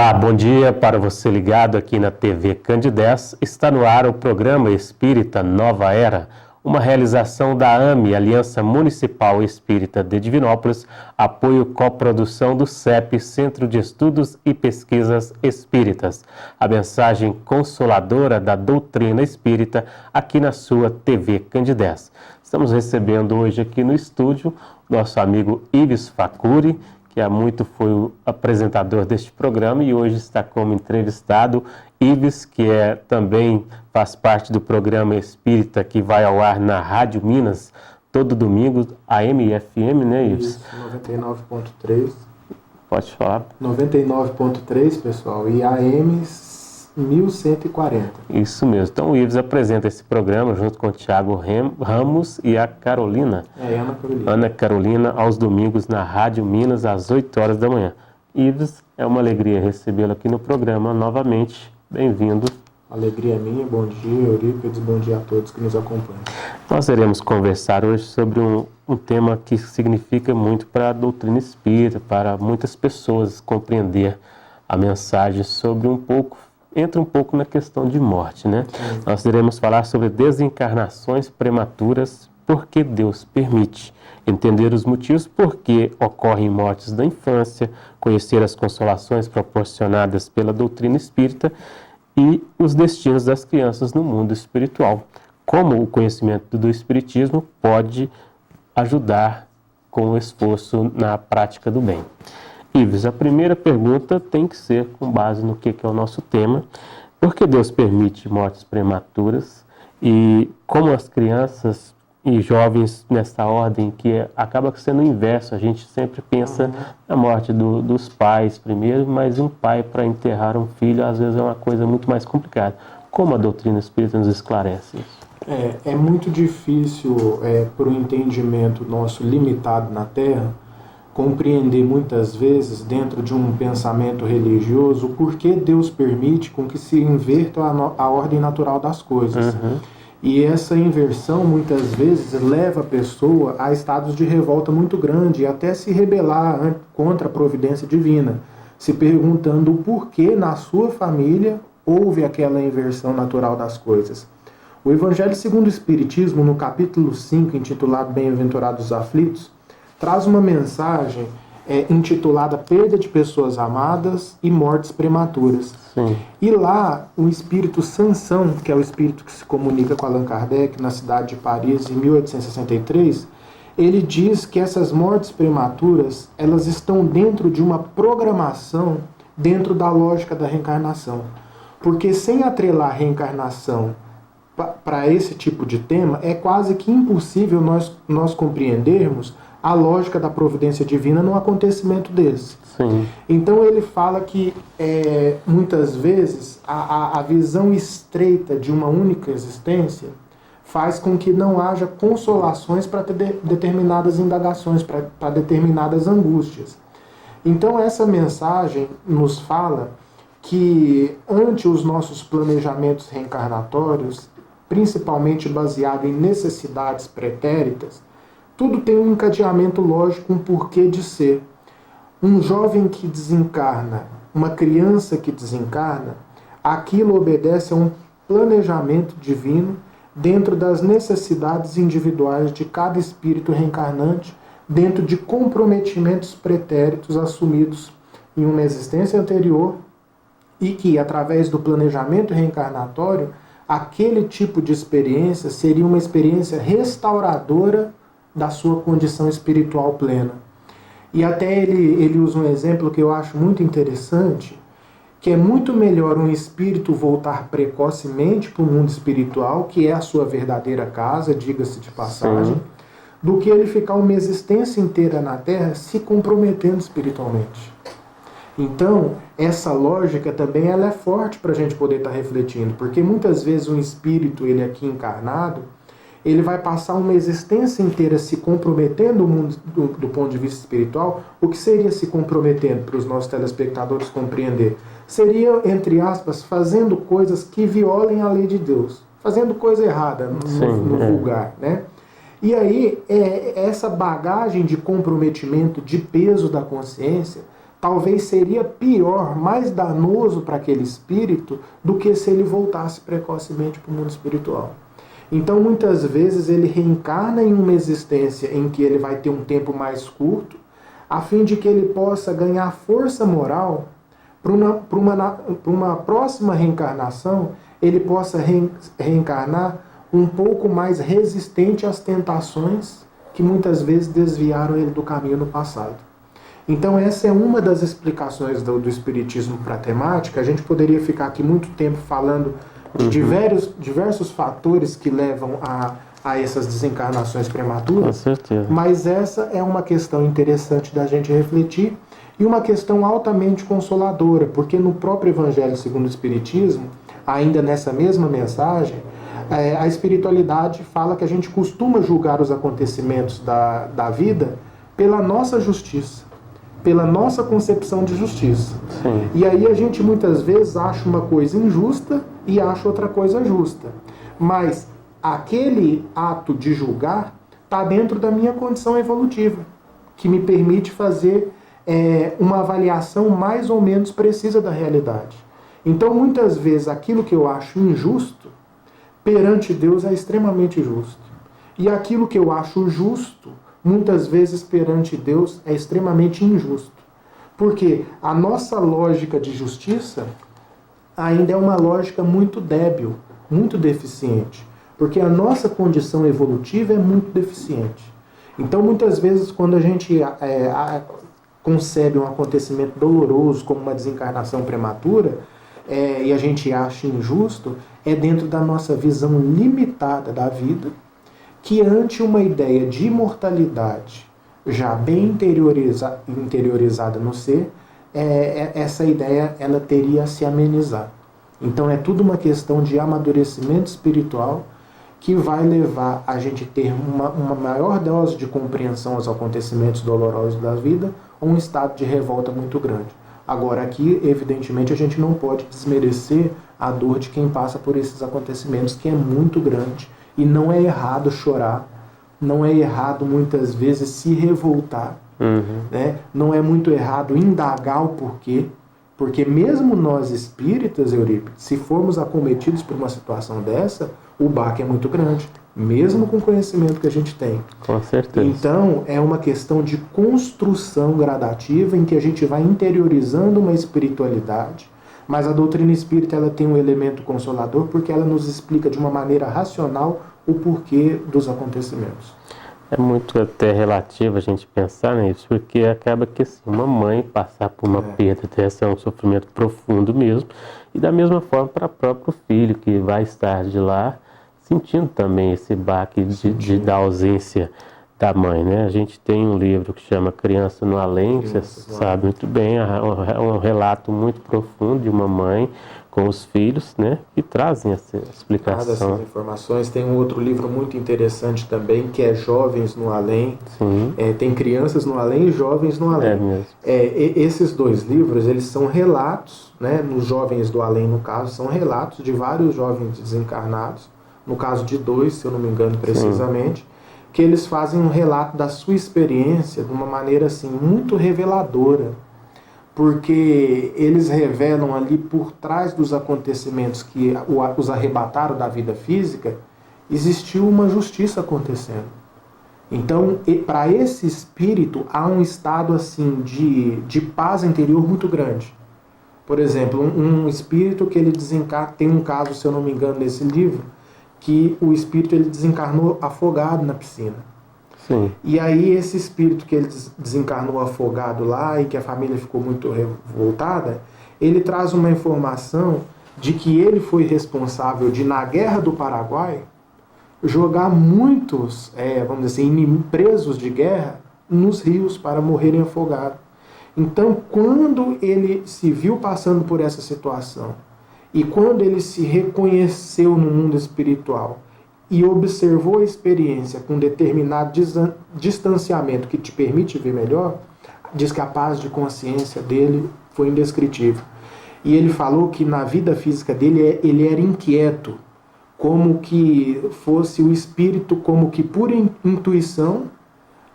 Olá, bom dia para você ligado aqui na TV Candidez. Está no ar o programa Espírita Nova Era, uma realização da AME, Aliança Municipal Espírita de Divinópolis, apoio coprodução do CEP, Centro de Estudos e Pesquisas Espíritas. A mensagem consoladora da doutrina espírita aqui na sua TV Candidez. Estamos recebendo hoje aqui no estúdio nosso amigo Ives Facuri, que há muito foi o apresentador deste programa e hoje está como entrevistado. Ives, que também faz parte do programa Espírita que vai ao ar na Rádio Minas todo domingo, AM e FM, né, Ives? Isso, 99.3. Pode falar. 99.3, pessoal, e AM 1140. Isso mesmo. Então o Ives apresenta esse programa junto com o Thiago Ramos e a Carolina. Ana Carolina. Ana Carolina, aos domingos na Rádio Minas, às 8 horas da manhã. Ives, é uma alegria recebê-lo aqui no programa novamente. Bem-vindo. Alegria minha, bom dia, Eurípides, bom dia a todos que nos acompanham. Nós iremos conversar hoje sobre um tema que significa muito para a doutrina espírita, para muitas pessoas compreender a mensagem sobre entra um pouco na questão de morte, né? Sim. Nós iremos falar sobre desencarnações prematuras, porque Deus permite, entender os motivos por que ocorrem mortes da infância, conhecer as consolações proporcionadas pela doutrina espírita e os destinos das crianças no mundo espiritual. Como o conhecimento do espiritismo pode ajudar com o esforço na prática do bem. Ives, a primeira pergunta tem que ser com base no que é o nosso tema. Por que Deus permite mortes prematuras e como as crianças e jovens nessa ordem, que acaba sendo o inverso, a gente sempre pensa na morte dos pais primeiro, mas um pai para enterrar um filho às vezes é uma coisa muito mais complicada. Como a doutrina espírita nos esclarece isso? É muito difícil para o entendimento nosso limitado na Terra compreender muitas vezes dentro de um pensamento religioso o porquê Deus permite com que se inverta a ordem natural das coisas. E essa inversão muitas vezes leva a pessoa a estados de revolta muito grande e até se rebelar contra a providência divina, se perguntando o porquê na sua família houve aquela inversão natural das coisas. O Evangelho segundo o Espiritismo, no capítulo 5, intitulado Bem-aventurados os Aflitos, traz uma mensagem intitulada Perda de Pessoas Amadas e Mortes Prematuras. Sim. E lá, o espírito Sansão, que é o espírito que se comunica com Allan Kardec na cidade de Paris em 1863, ele diz que essas mortes prematuras, elas estão dentro de uma programação dentro da lógica da reencarnação. Porque sem atrelar a reencarnação para esse tipo de tema, é quase que impossível nós compreendermos a lógica da providência divina num acontecimento desse. Sim. Então ele fala que muitas vezes a visão estreita de uma única existência faz com que não haja consolações para determinadas indagações, para determinadas angústias. Então essa mensagem nos fala que ante os nossos planejamentos reencarnatórios, principalmente baseado em necessidades pretéritas, tudo tem um encadeamento lógico, um porquê de ser. Um jovem que desencarna, uma criança que desencarna, aquilo obedece a um planejamento divino dentro das necessidades individuais de cada espírito reencarnante, dentro de comprometimentos pretéritos assumidos em uma existência anterior e que, através do planejamento reencarnatório, aquele tipo de experiência seria uma experiência restauradora da sua condição espiritual plena. E até ele usa um exemplo que eu acho muito interessante, que é muito melhor um espírito voltar precocemente para o mundo espiritual, que é a sua verdadeira casa, diga-se de passagem, Sim. do que ele ficar uma existência inteira na Terra se comprometendo espiritualmente. Então, essa lógica também ela é forte para a gente poder estar refletindo, porque muitas vezes um espírito, ele aqui encarnado, ele vai passar uma existência inteira se comprometendo no mundo do ponto de vista espiritual. O que seria se comprometendo para os nossos telespectadores compreender? Seria, entre aspas, fazendo coisas que violem a lei de Deus, fazendo coisa errada no vulgar, né? E aí, essa bagagem de comprometimento, de peso da consciência, talvez seria pior, mais danoso para aquele espírito do que se ele voltasse precocemente para o mundo espiritual. Então, muitas vezes, ele reencarna em uma existência em que ele vai ter um tempo mais curto, a fim de que ele possa ganhar força moral para uma próxima reencarnação, ele possa reencarnar um pouco mais resistente às tentações que muitas vezes desviaram ele do caminho no passado. Então essa é uma das explicações do Espiritismo para a temática. A gente poderia ficar aqui muito tempo falando de diversos fatores que levam a essas desencarnações prematuras. Com certeza. Mas essa é uma questão interessante da gente refletir e uma questão altamente consoladora, porque no próprio Evangelho segundo o Espiritismo, ainda nessa mesma mensagem, a espiritualidade fala que a gente costuma julgar os acontecimentos da vida pela nossa justiça, pela nossa concepção de justiça. Sim. E aí a gente muitas vezes acha uma coisa injusta e acha outra coisa justa. Mas aquele ato de julgar está dentro da minha condição evolutiva, que me permite fazer uma avaliação mais ou menos precisa da realidade. Então, muitas vezes, aquilo que eu acho injusto, perante Deus é extremamente justo. E aquilo que eu acho justo, muitas vezes, perante Deus, é extremamente injusto. Porque a nossa lógica de justiça ainda é uma lógica muito débil, muito deficiente. Porque a nossa condição evolutiva é muito deficiente. Então, muitas vezes, quando a gente concebe um acontecimento doloroso, como uma desencarnação prematura, e a gente acha injusto, é dentro da nossa visão limitada da vida, que ante uma ideia de imortalidade já bem interiorizada no ser, essa ideia ela teria a se amenizar. Então é tudo uma questão de amadurecimento espiritual que vai levar a gente ter uma maior dose de compreensão aos acontecimentos dolorosos da vida ou um estado de revolta muito grande. Agora aqui, evidentemente, a gente não pode desmerecer a dor de quem passa por esses acontecimentos, que é muito grande. E não é errado chorar, não é errado muitas vezes se revoltar, né? Não é muito errado indagar o porquê, porque mesmo nós espíritas, Eurípides, se formos acometidos por uma situação dessa, o baque é muito grande, mesmo com o conhecimento que a gente tem. Com certeza. Então, é uma questão de construção gradativa em que a gente vai interiorizando uma espiritualidade, mas a doutrina espírita ela tem um elemento consolador porque ela nos explica de uma maneira racional o porquê dos acontecimentos. É muito até relativo a gente pensar nisso, porque acaba que assim, uma mãe passar por uma perda dessa é um sofrimento profundo mesmo, e da mesma forma para o próprio filho que vai estar de lá sentindo também esse baque da ausência da mãe, né? A gente tem um livro que chama Criança no Além, você sabe muito bem, é um relato muito profundo de uma mãe com os filhos, né? Que trazem essa explicação. Essas informações. Tem um outro livro muito interessante também, que é Jovens no Além. Sim. Tem Crianças no Além e Jovens no Além. É mesmo. Esses dois livros, eles são relatos, né? Nos Jovens do Além, no caso, são relatos de vários jovens desencarnados, no caso de 2, se eu não me engano precisamente, que eles fazem um relato da sua experiência de uma maneira assim muito reveladora, porque eles revelam ali por trás dos acontecimentos que os arrebataram da vida física, existiu uma justiça acontecendo. Então, para esse espírito há um estado assim de paz interior muito grande. Por exemplo, um espírito que ele desencarna, tem um caso, se eu não me engano, nesse livro, que o espírito ele desencarnou afogado na piscina. Sim. E aí esse espírito que ele desencarnou afogado lá e que a família ficou muito revoltada, ele traz uma informação de que ele foi responsável de, na Guerra do Paraguai, jogar muitos, vamos dizer assim, presos de guerra nos rios para morrerem afogados. Então, quando ele se viu passando por essa situação, e quando ele se reconheceu no mundo espiritual e observou a experiência com determinado distanciamento que te permite ver melhor, diz que a paz de consciência dele foi indescritível. E ele falou que na vida física dele ele era inquieto, como que fosse o espírito, como que por intuição,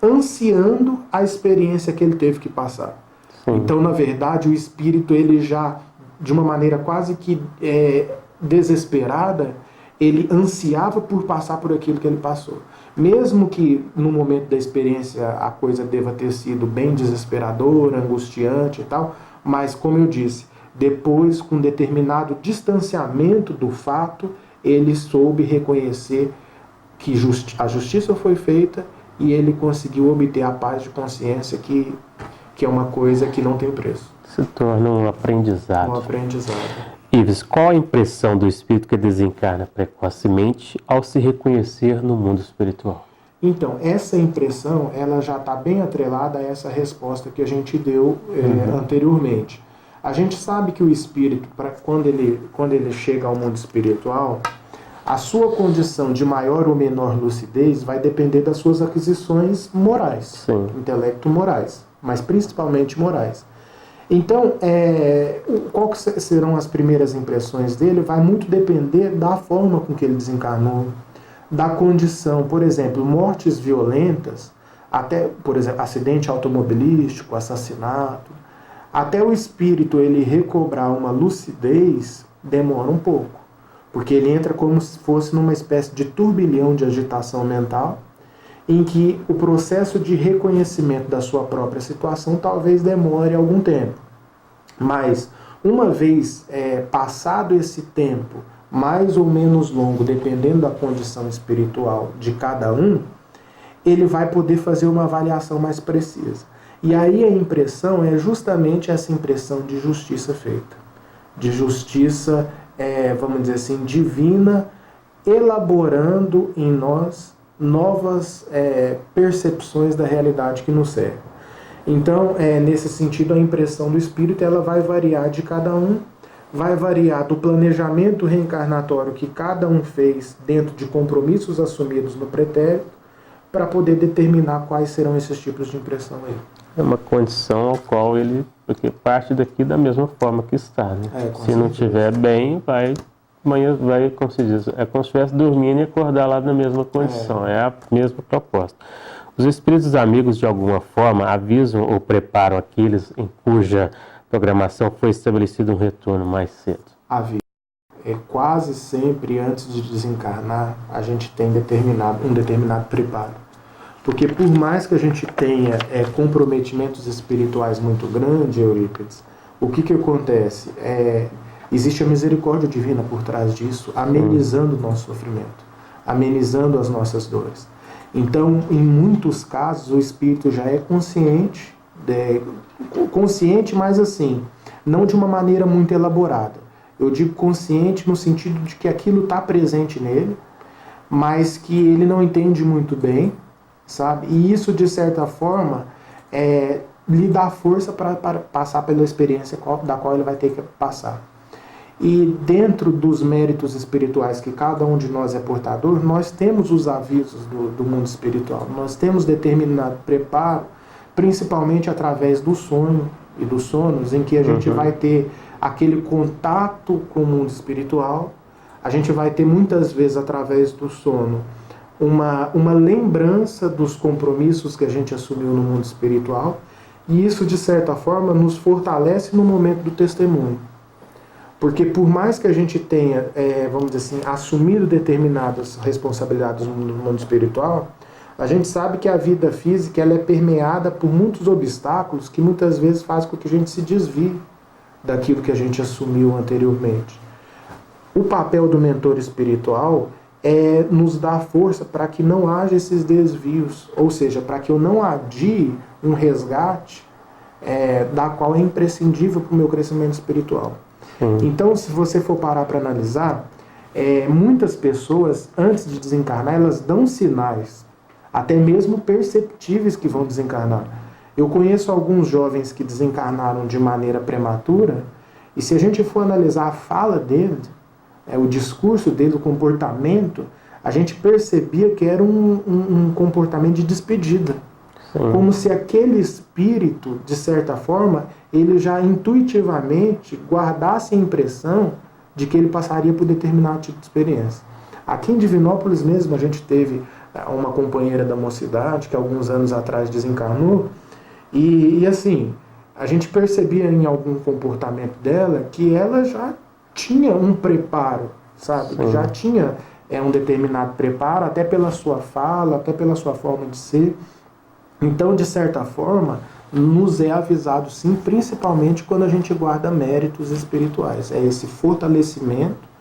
ansiando a experiência que ele teve que passar. Sim. Então, na verdade, o espírito, ele já, de uma maneira quase que desesperada, ele ansiava por passar por aquilo que ele passou. Mesmo que no momento da experiência a coisa deva ter sido bem desesperadora, angustiante e tal, mas, como eu disse, depois, com determinado distanciamento do fato, ele soube reconhecer que a justiça foi feita e ele conseguiu obter a paz de consciência, que é uma coisa que não tem preço. Se torna um aprendizado. Um aprendizado. Ives, qual a impressão do espírito que desencarna precocemente ao se reconhecer no mundo espiritual? Então, essa impressão, ela já está bem atrelada a essa resposta que a gente deu anteriormente. A gente sabe que o espírito, quando ele chega ao mundo espiritual, a sua condição de maior ou menor lucidez vai depender das suas aquisições morais, Sim. intelecto-morais, mas principalmente morais. Então, qual que serão as primeiras impressões dele vai muito depender da forma com que ele desencarnou, da condição. Por exemplo, mortes violentas, até, por exemplo, acidente automobilístico, assassinato, até o espírito ele recobrar uma lucidez demora um pouco, porque ele entra como se fosse numa espécie de turbilhão de agitação mental, em que o processo de reconhecimento da sua própria situação talvez demore algum tempo. Mas, uma vez passado esse tempo, mais ou menos longo, dependendo da condição espiritual de cada um, ele vai poder fazer uma avaliação mais precisa. E aí a impressão é justamente essa impressão de justiça feita. De justiça, vamos dizer assim, divina, elaborando em nós novas percepções da realidade que nos serve. Então, nesse sentido, a impressão do espírito ela vai variar de cada um, vai variar do planejamento reencarnatório que cada um fez dentro de compromissos assumidos no pretérito, para poder determinar quais serão esses tipos de impressão aí. É uma condição ao qual ele, porque parte daqui da mesma forma que está, né? Se não estiver bem, amanhã vai, como se diz, é como se estivesse dormindo e acordar lá na mesma condição, é a mesma proposta. Os espíritos amigos, de alguma forma, avisam ou preparam aqueles em cuja programação foi estabelecido um retorno mais cedo. Aviso. Quase sempre, antes de desencarnar, a gente tem um determinado preparo. Porque por mais que a gente tenha comprometimentos espirituais muito grandes, Eurípides, o que acontece? Existe a misericórdia divina por trás disso, amenizando o nosso sofrimento, amenizando as nossas dores. Então, em muitos casos, o espírito já é consciente, mas assim, não de uma maneira muito elaborada. Eu digo consciente no sentido de que aquilo está presente nele, mas que ele não entende muito bem, sabe? E isso, de certa forma, lhe dá força para passar pela experiência da qual ele vai ter que passar. E dentro dos méritos espirituais que cada um de nós é portador, nós temos os avisos do mundo espiritual. Nós temos determinado preparo, principalmente através do sonho e dos sonos, em que a gente vai ter aquele contato com o mundo espiritual. A gente vai ter muitas vezes, através do sono, uma lembrança dos compromissos que a gente assumiu no mundo espiritual, e isso, de certa forma, nos fortalece no momento do testemunho. Porque por mais que a gente tenha, vamos dizer assim, assumido determinadas responsabilidades no mundo espiritual, a gente sabe que a vida física ela é permeada por muitos obstáculos que muitas vezes fazem com que a gente se desvie daquilo que a gente assumiu anteriormente. O papel do mentor espiritual é nos dar força para que não haja esses desvios, ou seja, para que eu não adie um resgate da qual é imprescindível para o meu crescimento espiritual. Então, se você for parar para analisar, muitas pessoas, antes de desencarnar, elas dão sinais, até mesmo perceptíveis, que vão desencarnar. Eu conheço alguns jovens que desencarnaram de maneira prematura, e se a gente for analisar a fala dele, o discurso dele, o comportamento, a gente percebia que era um comportamento de despedida. Como se aquele espírito, de certa forma, ele já intuitivamente guardasse a impressão de que ele passaria por determinado tipo de experiência. Aqui em Divinópolis mesmo, a gente teve uma companheira da mocidade que alguns anos atrás desencarnou, e assim, a gente percebia em algum comportamento dela que ela já tinha um preparo, sabe? Sim. Já tinha um determinado preparo, até pela sua fala, até pela sua forma de ser. Então, de certa forma, nos é avisado sim, principalmente quando a gente guarda méritos espirituais. É esse fortalecimento,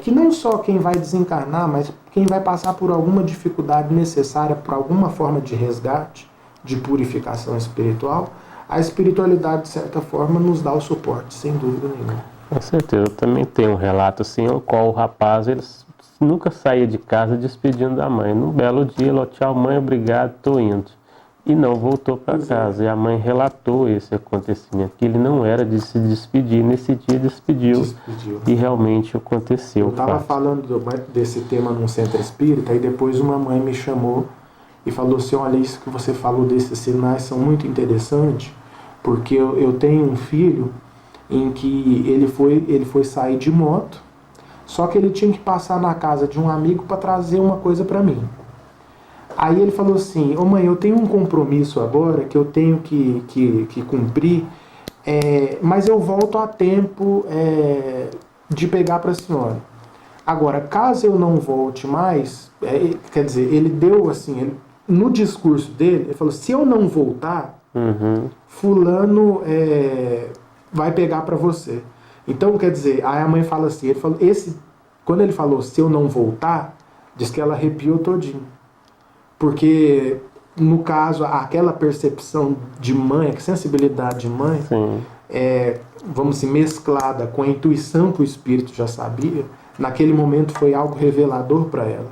que não só quem vai desencarnar, mas quem vai passar por alguma dificuldade necessária, por alguma forma de resgate, de purificação espiritual, a espiritualidade, de certa forma, nos dá o suporte, sem dúvida nenhuma. Com certeza. Eu também tenho um relato assim, ao qual o rapaz ele nunca saía de casa despedindo da mãe. Num belo dia, ele falou: tchau mãe, obrigado, estou indo. E não voltou para casa. E a mãe relatou esse acontecimento, que ele não era de se despedir. Nesse dia despediu. E realmente aconteceu. Eu estava falando desse tema num centro espírita, e depois uma mãe me chamou e falou assim: olha, isso que você falou desses sinais são muito interessantes, porque eu tenho um filho em que ele foi sair de moto, só que ele tinha que passar na casa de um amigo para trazer uma coisa para mim. Aí ele falou assim: ô mãe, eu tenho um compromisso agora que eu tenho que cumprir, mas eu volto a tempo de pegar para a senhora. Agora, caso eu não volte mais, quer dizer, ele deu assim, no discurso dele, ele falou: se eu não voltar, fulano vai pegar para você. Então, quer dizer, aí a mãe fala assim, ele falou, quando ele falou se eu não voltar, diz que ela arrepiou todinho. Porque, no caso, aquela percepção de mãe, a sensibilidade de mãe, vamos dizer, mesclada com a intuição que o espírito já sabia, naquele momento foi algo revelador para ela.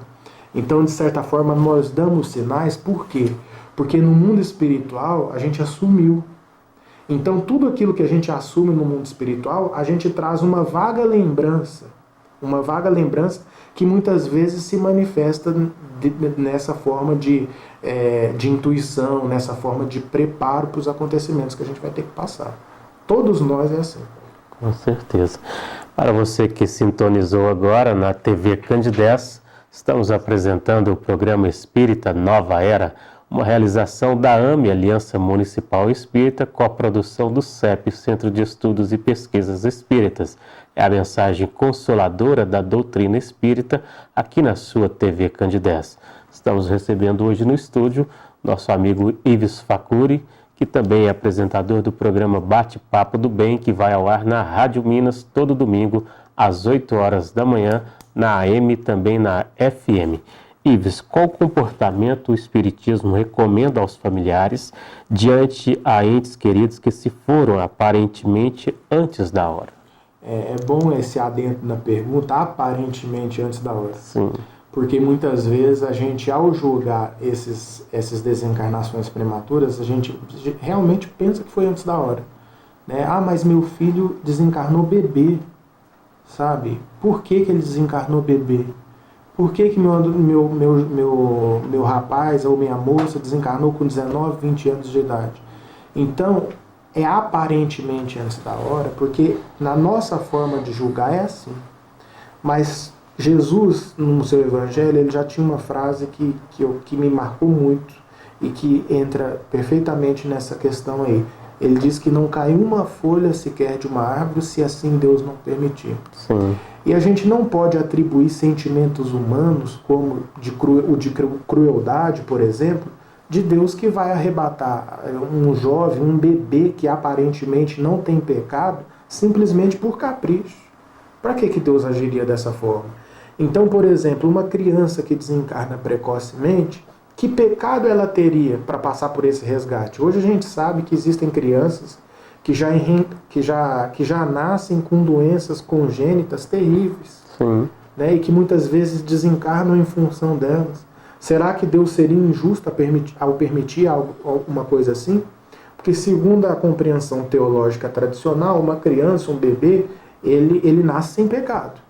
Então, de certa forma, nós damos sinais, por quê? Porque no mundo espiritual a gente assumiu. Então, tudo aquilo que a gente assume no mundo espiritual, a gente traz uma vaga lembrança que muitas vezes se manifesta nessa forma de intuição, nessa forma de preparo para os acontecimentos que a gente vai ter que passar. Todos nós é assim. Com certeza. Para você que sintonizou agora na TV Candidez, estamos apresentando o programa Espírita Nova Era, uma realização da AME, Aliança Municipal Espírita, com a produção do CEP, Centro de Estudos e Pesquisas Espíritas. É a mensagem consoladora da doutrina espírita aqui na sua TV Candidez. Estamos recebendo hoje no estúdio nosso amigo Ives Facuri, que também é apresentador do programa Bate-Papo do Bem, que vai ao ar na Rádio Minas todo domingo às 8 horas da manhã, na AM e também na FM. Ives, qual comportamento o Espiritismo recomenda aos familiares diante a entes queridos que se foram aparentemente antes da hora? É bom esse adendo na pergunta, aparentemente antes da hora. Sim. Porque muitas vezes a gente, ao julgar essas desencarnações prematuras, a gente realmente pensa que foi antes da hora. Né? Ah, mas meu filho desencarnou bebê, sabe? Por que ele desencarnou bebê? Por que meu rapaz ou minha moça desencarnou com 19, 20 anos de idade? Então, é aparentemente antes da hora, porque na nossa forma de julgar é assim. Mas Jesus, no seu evangelho, ele já tinha uma frase que me marcou muito e que entra perfeitamente nessa questão aí. Ele diz que não cai uma folha sequer de uma árvore se assim Deus não permitir. Sim. E a gente não pode atribuir sentimentos humanos, como o de crueldade, por exemplo, de Deus que vai arrebatar um jovem, um bebê que aparentemente não tem pecado, simplesmente por capricho. Para que Deus agiria dessa forma? Então, por exemplo, uma criança que desencarna precocemente, que pecado ela teria para passar por esse resgate? Hoje a gente sabe que existem crianças que já nascem com doenças congênitas terríveis. Sim. Né, e que muitas vezes desencarnam em função delas. Será que Deus seria injusto ao permitir uma coisa assim? Porque segundo a compreensão teológica tradicional, uma criança, um bebê, ele nasce sem pecado.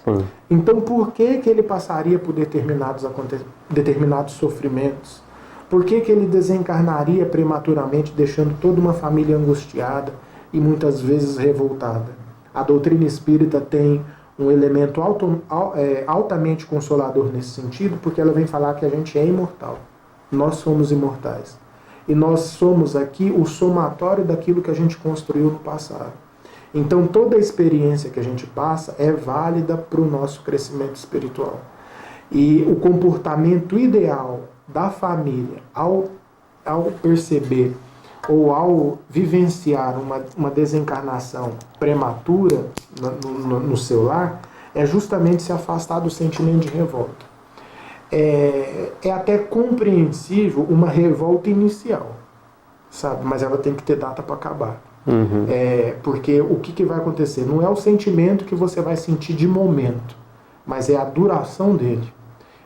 Sim. Então por que ele passaria por determinados sofrimentos? Por que ele desencarnaria prematuramente, deixando toda uma família angustiada e muitas vezes revoltada? A doutrina espírita tem um elemento altamente consolador nesse sentido, porque ela vem falar que a gente é imortal. Nós somos imortais. E nós somos aqui o somatório daquilo que a gente construiu no passado. Então toda a experiência que a gente passa é válida para o nosso crescimento espiritual. E o comportamento ideal da família, ao perceber ou ao vivenciar uma desencarnação prematura no seu lar, é justamente se afastar do sentimento de revolta. É até compreensível uma revolta inicial, sabe? Mas ela tem que ter data para acabar. Uhum. Porque o que vai acontecer? Não é o sentimento que você vai sentir de momento, mas é a duração dele.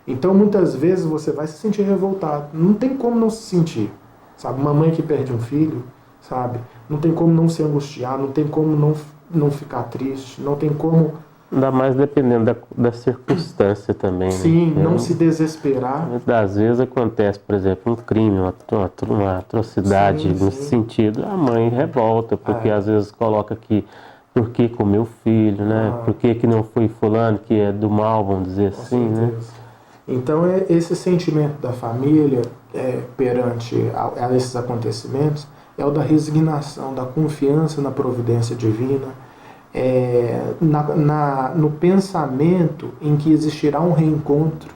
Então muitas vezes você vai se sentir revoltado. Não tem como não se sentir, sabe? Uma mãe que perde um filho, sabe? Não tem como não se angustiar, não tem como não ficar triste, não tem como... Ainda mais dependendo da circunstância também. Sim, né? não se desesperar. Às vezes acontece, por exemplo, um crime, uma atrocidade nesse sentido. A mãe revolta, porque às vezes coloca que por que com meu filho, né? Por que não foi fulano que é do mal, vamos dizer assim, né? Então esse sentimento da família perante a esses acontecimentos é o da resignação, da confiança na providência divina, no pensamento em que existirá um reencontro.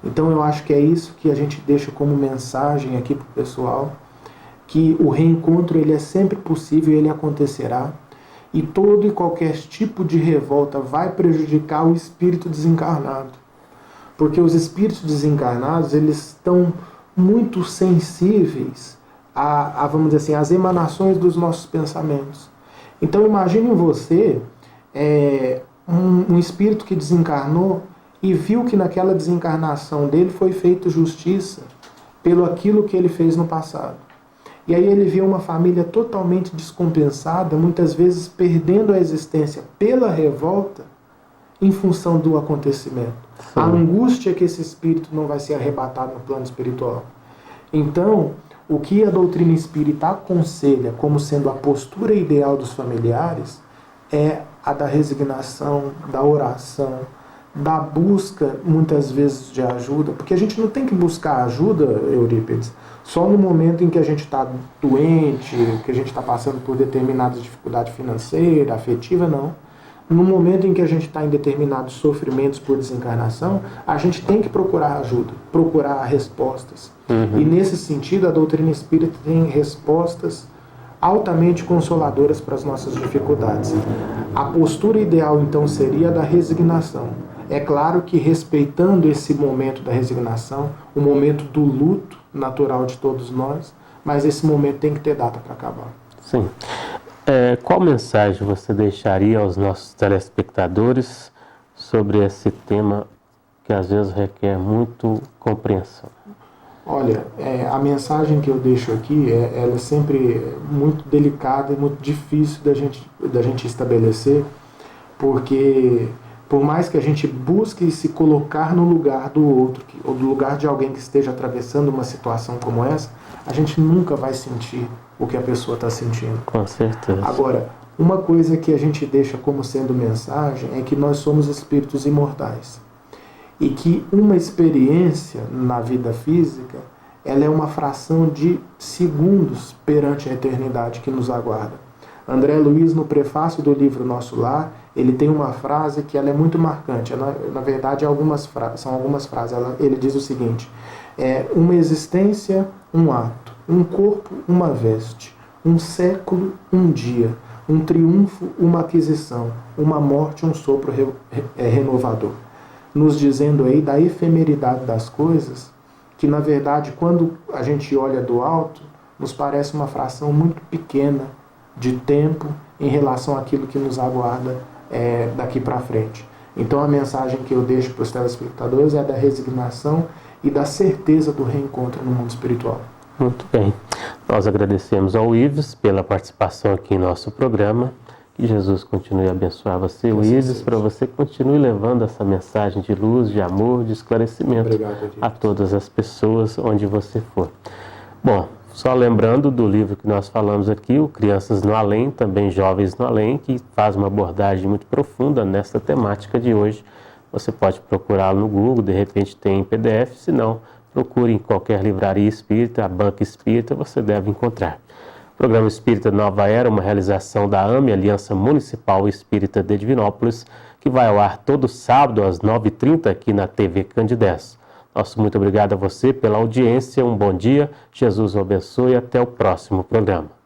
Então eu acho que é isso que a gente deixa como mensagem aqui para o pessoal, que o reencontro ele é sempre possível, ele acontecerá, e todo e qualquer tipo de revolta vai prejudicar o espírito desencarnado. Porque os espíritos desencarnados, eles estão muito sensíveis vamos dizer assim, às emanações dos nossos pensamentos. Então imagine você, um espírito que desencarnou e viu que naquela desencarnação dele foi feita justiça pelo aquilo que ele fez no passado. E aí ele viu uma família totalmente descompensada, muitas vezes perdendo a existência pela revolta em função do acontecimento. Sim. A angústia que esse espírito não vai ser arrebatado no plano espiritual. Então, o que a doutrina espírita aconselha como sendo a postura ideal dos familiares é a da resignação, da oração, da busca, muitas vezes, de ajuda, porque a gente não tem que buscar ajuda, Eurípides, só no momento em que a gente está doente, que a gente está passando por determinada dificuldade financeira, afetiva, não. No momento em que a gente está em determinados sofrimentos por desencarnação, a gente tem que procurar ajuda, procurar respostas. E nesse sentido, a doutrina espírita tem respostas altamente consoladoras para as nossas dificuldades. A postura ideal, então, seria a da resignação. É claro que respeitando esse momento da resignação, o momento do luto natural de todos nós, mas esse momento tem que ter data para acabar. Sim. Qual mensagem você deixaria aos nossos telespectadores sobre esse tema que às vezes requer muito compreensão? Olha, a mensagem que eu deixo aqui, ela é sempre muito delicada e muito difícil da gente estabelecer, porque por mais que a gente busque se colocar no lugar do outro, ou no lugar de alguém que esteja atravessando uma situação como essa, a gente nunca vai sentir o que a pessoa está sentindo. Com certeza. Agora, uma coisa que a gente deixa como sendo mensagem é que nós somos espíritos imortais. E que uma experiência na vida física, ela é uma fração de segundos perante a eternidade que nos aguarda. André Luiz, no prefácio do livro Nosso Lar, ele tem uma frase que ela é muito marcante. Na verdade, são algumas frases. Ele diz o seguinte: uma existência, um ato, um corpo, uma veste, um século, um dia, um triunfo, uma aquisição, uma morte, um sopro renovador. Nos dizendo aí da efemeridade das coisas, que na verdade, quando a gente olha do alto, nos parece uma fração muito pequena de tempo em relação àquilo que nos aguarda daqui para frente. Então a mensagem que eu deixo para os telespectadores é da resignação e da certeza do reencontro no mundo espiritual. Muito bem. Nós agradecemos ao Ives pela participação aqui em nosso programa. Que Jesus continue a abençoar você, Ives, para você continue levando essa mensagem de luz, de amor, de esclarecimento a todas as pessoas onde você for. Bom, só lembrando do livro que nós falamos aqui, o Crianças no Além, também Jovens no Além, que faz uma abordagem muito profunda nessa temática de hoje. Você pode procurá-lo no Google, de repente tem em PDF, se não, procure em qualquer livraria espírita, a banca espírita, você deve encontrar. O programa Espírita Nova Era, uma realização da AME, Aliança Municipal Espírita de Divinópolis, que vai ao ar todo sábado às 9h30 aqui na TV Candidez. Nosso muito obrigado a você pela audiência, um bom dia, Jesus o abençoe e até o próximo programa.